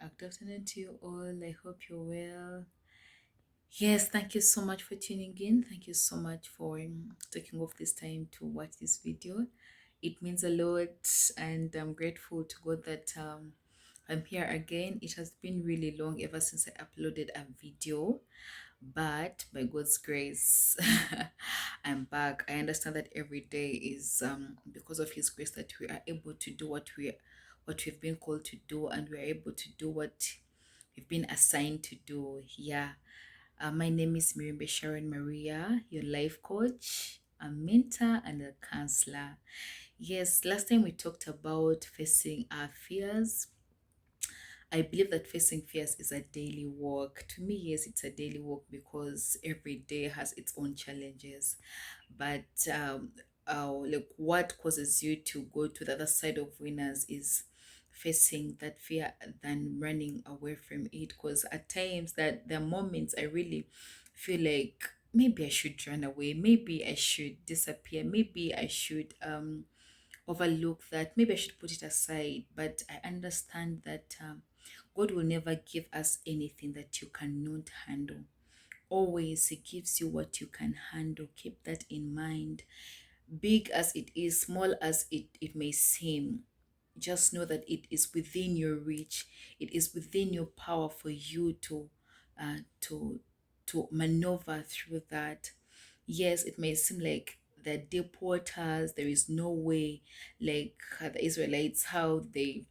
Good afternoon to you all. I hope you're well. Yes, thank you so much for tuning in. Thank you so much for taking off this time to watch this video. It means a lot, and I'm grateful to God that I'm here again. It has been really long ever since I uploaded a video, but by God's grace, I'm back. I understand that every day is because of His grace that we are able to do what we've been called to do, and we are able to do what we've been assigned to do. Yeah. My name is Mirimbe Sharon Maria, your life coach, a mentor, and a counselor. Yes, last time we talked about facing our fears. I believe that facing fears is a daily walk. To me, yes, it's a daily walk because every day has its own challenges. But like what causes you to go to the other side of winners is facing that fear than running away from it. Because at times that there are moments I really feel like maybe I should run away, maybe I should disappear, maybe I should overlook that, maybe I should put it aside. But I understand that God will never give us anything that you cannot handle. Always He gives you what you can handle. Keep that in mind. Big as it is, small as it may seem, just know that it is within your reach. It is within your power for you to uh, to maneuver through that. Yes, it may seem like the deep waters, there is no way, like the Israelites, how they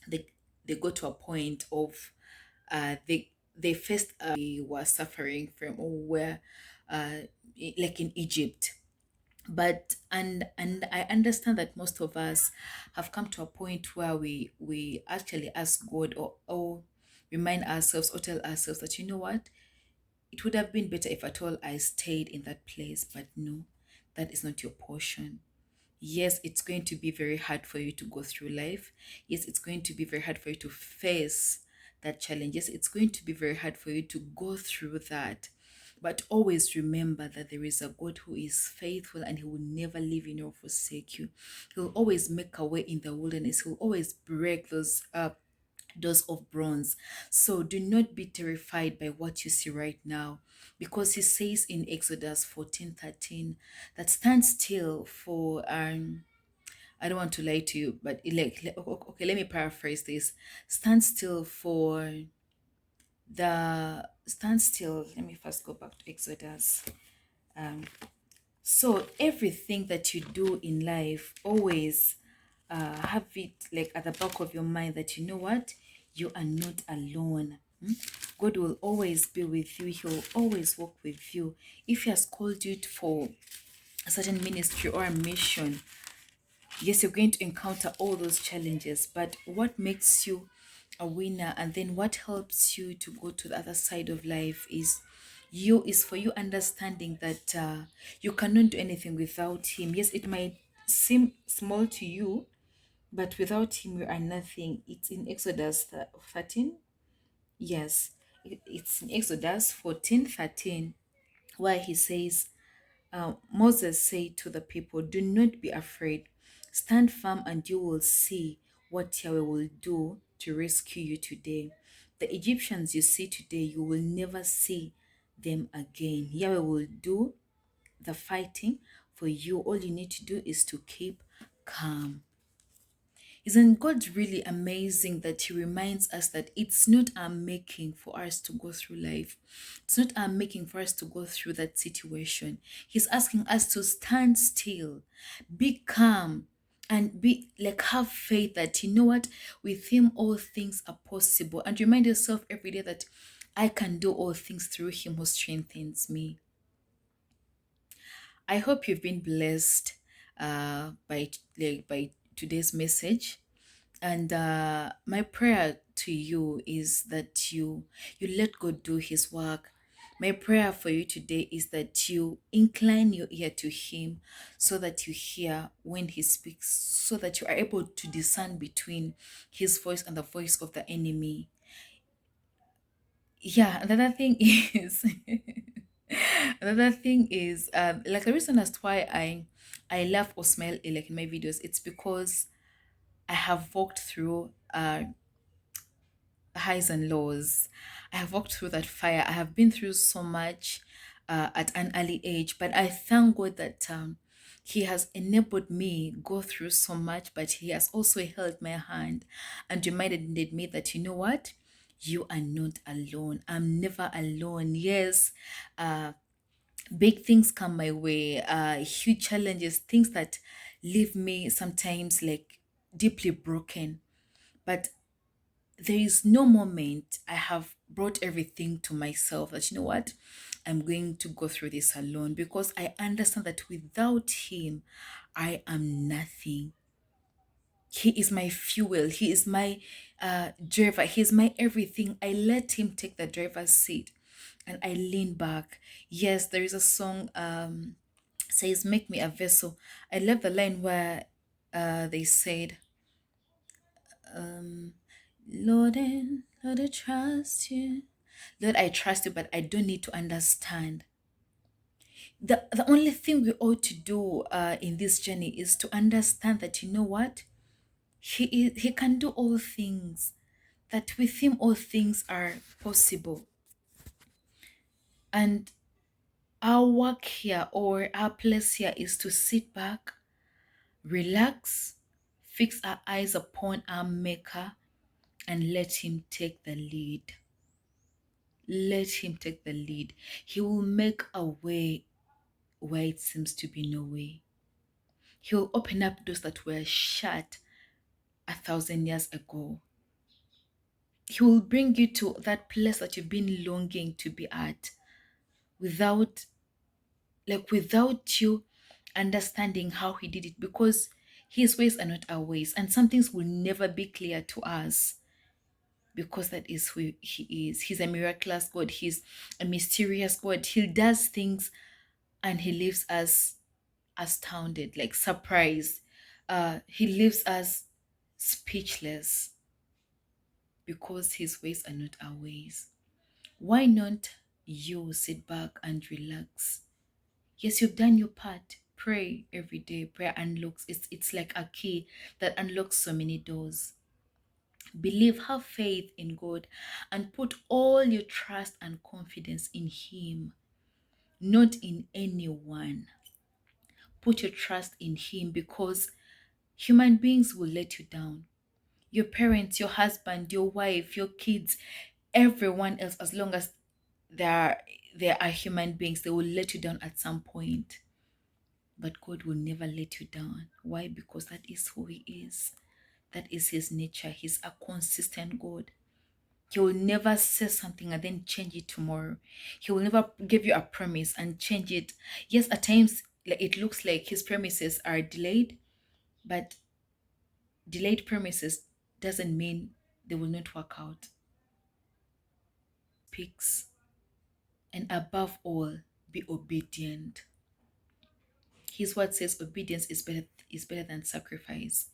they go to a point of they first were suffering from, or were like in Egypt. But and I understand that most of us have come to a point where we actually ask God, or remind ourselves or tell ourselves that, you know what, it would have been better if at all I stayed in that place. But no, that is not your portion. Yes, it's going to be very hard for you to go through life. Yes, it's going to be very hard for you to face that challenge. Yes, it's going to be very hard for you to go through that. But always remember that there is a God who is faithful, and He will never leave you nor forsake you. He'll always make a way in the wilderness. He'll always break those doors of bronze. So do not be terrified by what you see right now, because He says in Exodus 14:13 that stand still for I don't want to lie to you, but okay, let me paraphrase this. Stand still for the stand still. Let me first go back to Exodus. Um, so everything that you do in life, always have it like at the back of your mind that, you know what, you are not alone. God will always be with you. He'll always walk with you. If He has called you for a certain ministry or a mission, yes, you're going to encounter all those challenges, but what makes you a winner, and then what helps you to go to the other side of life, is for you understanding that you cannot do anything without Him. Yes, it might seem small to you, but without Him you are nothing. It's in Exodus 13. Yes, it's in Exodus 14:13, where He says, Moses said to the people, do not be afraid. Stand firm, and you will see what Yahweh will do to rescue you today. The Egyptians you see today, you will never see them again. Yahweh will do the fighting for you. All you need to do is to keep calm. Isn't God really amazing that He reminds us that it's not our making for us to go through life? It's not our making for us to go through that situation. He's asking us to stand still, be calm, and be like, have faith that, you know what, with Him all things are possible. And remind yourself every day that I can do all things through Him who strengthens me. I hope you've been blessed by today's message. And my prayer to you is that you let God do His work. My prayer for you today is that you incline your ear to Him, so that you hear when He speaks, so that you are able to discern between His voice and the voice of the enemy. Yeah, another thing is another thing is like the reason as to why I laugh or smile like in my videos, it's because I have walked through highs and lows. I have walked through that fire. I have been through so much at an early age, but I thank God that He has enabled me go through so much, but He has also held my hand and reminded me that, you know what? You are not alone. I'm never alone. Yes, big things come my way, huge challenges, things that leave me sometimes like deeply broken. But there is no moment I have brought everything to myself that, you know what, I'm going to go through this alone, because I understand that without Him, I am nothing. He is my fuel. He is my driver. He is my everything. I let Him take the driver's seat and I lean back. Yes, there is a song says, "Make me a vessel." I love the line where they said, Lord, and Lord, I trust you. Lord, I trust you, but I don't need to understand. The only thing we ought to do in this journey is to understand that, you know what? He can do all things, that with Him all things are possible. And our work here, or our place here, is to sit back, relax, fix our eyes upon our Maker, and let Him take the lead. Let Him take the lead. He will make a way where it seems to be no way. He will open up doors that were shut 1,000 years ago. He will bring you to that place that you've been longing to be at without you understanding how He did it, because His ways are not our ways, and some things will never be clear to us, because that is who He is. He's a miraculous God. He's a mysterious God. He does things and He leaves us astounded, like surprised. He leaves us speechless, because His ways are not our ways. Why not you sit back and relax? Yes, you've done your part. Pray every day. Prayer unlocks. It's like a key that unlocks so many doors. Believe, have faith in God, and put all your trust and confidence in Him, not in anyone. Put your trust in Him, because human beings will let you down. Your parents, your husband, your wife, your kids, everyone else, as long as they are human beings, they will let you down at some point. But God will never let you down. Why? Because that is who He is. That is His nature. He's a consistent God. He will never say something and then change it tomorrow. He will never give you a promise and change it. Yes, at times it looks like His promises are delayed, but delayed promises doesn't mean they will not work out. Speaks, and above all, be obedient. His word says obedience is better than sacrifice.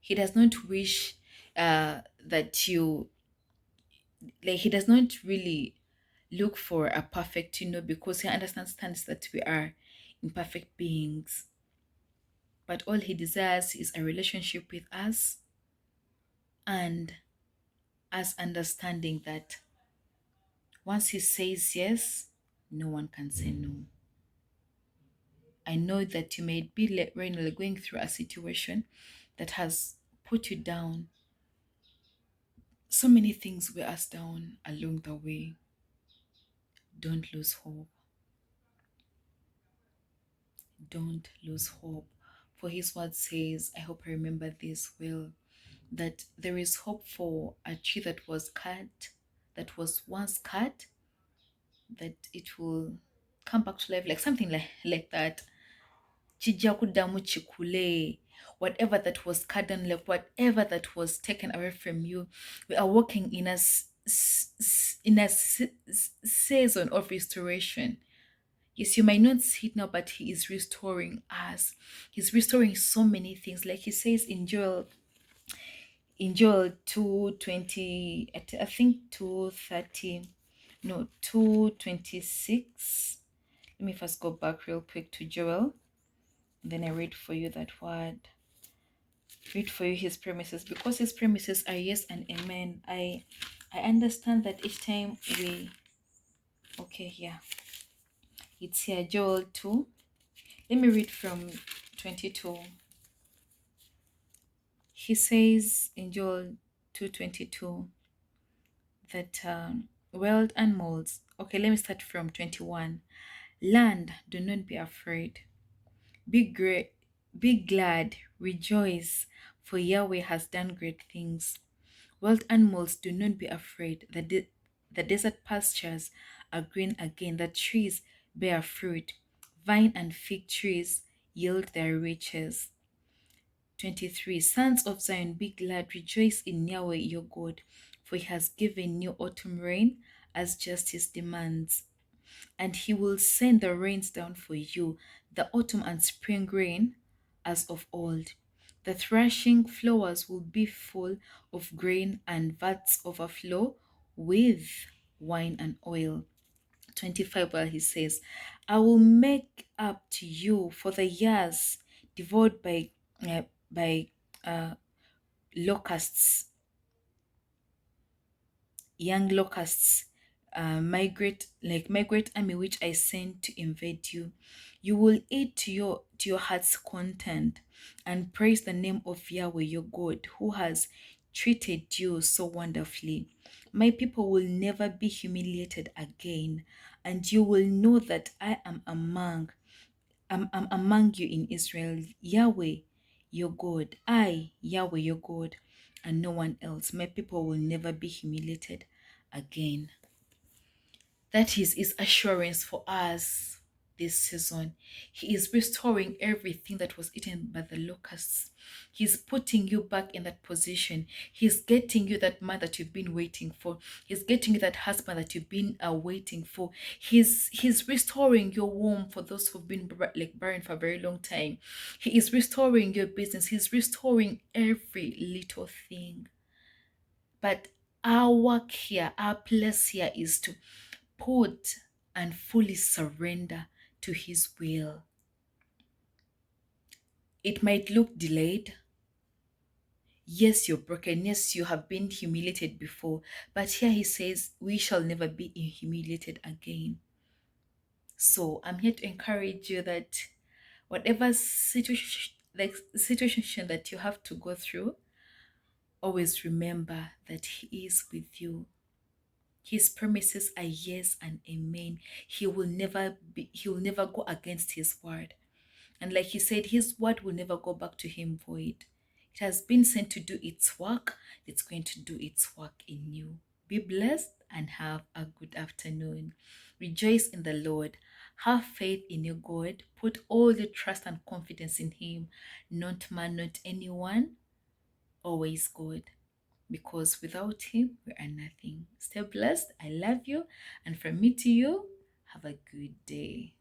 He does not wish that you, like, He does not really look for a perfect, because He understands that we are imperfect beings. But all He desires is a relationship with us, and us understanding that once He says yes, no one can say no. I know that you may be right going through a situation that has put you down. So many things weigh us down along the way. Don't lose hope. Don't lose hope. For His word says, I hope I remember this well, that there is hope for a tree that was cut, that was once cut, that it will come back to life, like something like that. Kijja kuddamu chikule. Whatever that was cut down, like whatever that was taken away from you, we are walking in a season of restoration. Yes, you might not see it now, but He is restoring us. He's restoring so many things. Like He says in Joel 2:20, I think 2:30, no, 2:26. Let me first go back real quick to Joel, and then I read for you that word. Read for you His promises, because His promises are yes and amen. I I understand that each time we, okay, yeah, it's here, Joel 2. Let me read from 22. He says in Joel 2:22 that wild animals. Okay, let me start from 21. Land, do not be afraid. Be great, be glad, rejoice, for Yahweh has done great things. Wild animals, do not be afraid. The desert pastures are green again. The trees bear fruit. Vine and fig trees yield their riches. 23. Sons of Zion, be glad, rejoice in Yahweh your God, for he has given new autumn rain as justice demands. And he will send the rains down for you, the autumn and spring rain as of old. The threshing floors will be full of grain, and vats overflow with wine and oil. 25, while he says, I will make up to you for the years devoured uh, by uh, locusts, young locusts, migrate army which I sent to invade you. You will eat to your heart's content and praise the name of Yahweh your God, who has treated you so wonderfully. My people will never be humiliated again, and you will know that I'm among you in Israel, Yahweh, your God. I, Yahweh, your God, and no one else. My people will never be humiliated again. That is his assurance for us this season. He is restoring everything that was eaten by the locusts. He's putting you back in that position. He's getting you that man that you've been waiting for. He's getting you that husband that you've been waiting for. He's restoring your womb for those who've been barren for a very long time. He is restoring your business. He's restoring every little thing. But our work here, our place here is to put and fully surrender to his will. It might look delayed. Yes, you're broken. Yes, you have been humiliated before. But here he says, we shall never be humiliated again. So I'm here to encourage you that whatever situation that you have to go through, always remember that he is with you. His promises are yes and amen. He will never go against his word. And like he said, his word will never go back to him void. It has been sent to do its work. It's going to do its work in you. Be blessed and have a good afternoon. Rejoice in the Lord. Have faith in your God. Put all the trust and confidence in him. Not man, not anyone. Always God. Because without him, we are nothing. Stay blessed. I love you. And from me to you, have a good day.